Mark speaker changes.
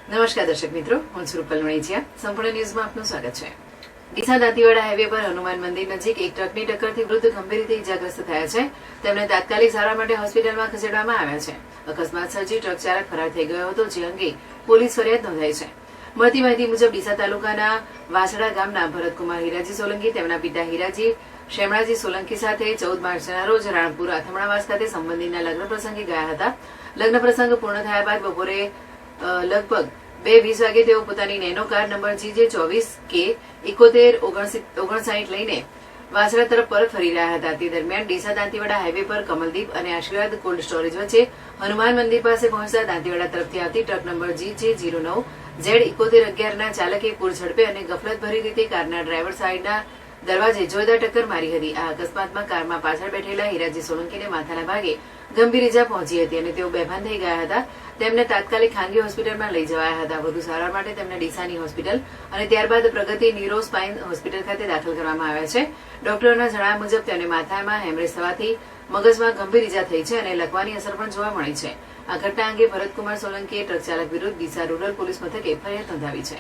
Speaker 1: નમસ્કાર દર્શક મિત્રો, હું છું રૂપલ વણિચિયા. સંપૂર્ણ ન્યૂઝમાં આપનું સ્વાગત છે. ડીસા દાંતીવાડા હાઈવે પર હનુમાન મંદિર નજીક એક ટ્રકની ટક્કરથી વૃદ્ધ ગંભીર રીતે ઇજાગ્રસ્ત થયા છે. તેમને તાત્કાલિક સારવાર માટે હોસ્પિટલમાં ખસેડવામાં આવ્યા છે. અકસ્માત સર્જી ટ્રક ચાલક ફરાર થઈ ગયો હતો, જે અંગે પોલીસ ફરિયાદ નોંધાઈ છે. મળતી માહિતી મુજબ ડીસા તાલુકાના વાસડા ગામના ભરતકુમાર હીરાજી સોલંકી તેમના પિતા હીરાજી શેમળાજી સોલંકી સાથે 14 માર્ચના રોજ રાણપુર અથમણાવાસ ખાતે સંબંધીના લગ્ન પ્રસંગે ગયા હતા. લગ્ન પ્રસંગ પૂર્ણ થયા બાદ બપોરે લગભગ 2:20 વાગે તેઓ પોતાની નેનો કાર નંબર GJ24K7159 લઈને વાસડા તરફ પરત ફરી રહ્યા હતા. તે દરમિયાન ડીસા દાંતીવાડા હાઈવે પર કમલદીપ અને આશીર્વાદ કોલ્ડ સ્ટોરેજ વચ્ચે હનુમાન મંદિર પાસે પહોંચતા દાંતીવાડા તરફથી આવતી ટ્રક નંબર GJ09Z7111 ના ચાલકે પૂર ઝડપે અને ગફલતભરી રીતે કારના ડ્રાઈવર સાઈડના દરવાજે જોરદાર ટક્કર મારી હતી. આ અકસ્માતમાં કારમાં પાછળ બેઠેલા હીરાજી સોલંકીને માથાના ભાગે ગંભીર ઇજા પહોંચી હતી અને તેઓ બેભાન થઈ ગયા હતા. તેમને તાત્કાલિક ખાનગી હોસ્પિટલમાં લઈ જવાયા હતા. વધુ સારવાર માટે તેમને ડીસાની હોસ્પિટલ અને ત્યારબાદ પ્રગતિ ન્યુરો સ્પાઇન હોસ્પિટલ ખાતે દાખલ કરવામાં આવ્યા છે. ડોક્ટરોના જણાવ્યા મુજબ તેમને માથામાં હેમરેજ થવાથી મગજમાં ગંભીર ઇજા થઈ છે અને લકવાની અસર પણ જોવા મળી છે. આ ઘટના અંગે ભરતકુમાર સોલંકીએ ટ્રક ચાલક વિરુદ્ધ ડીસા રૂરલ પોલીસ મથકે ફરિયાદ નોંધાવી છે.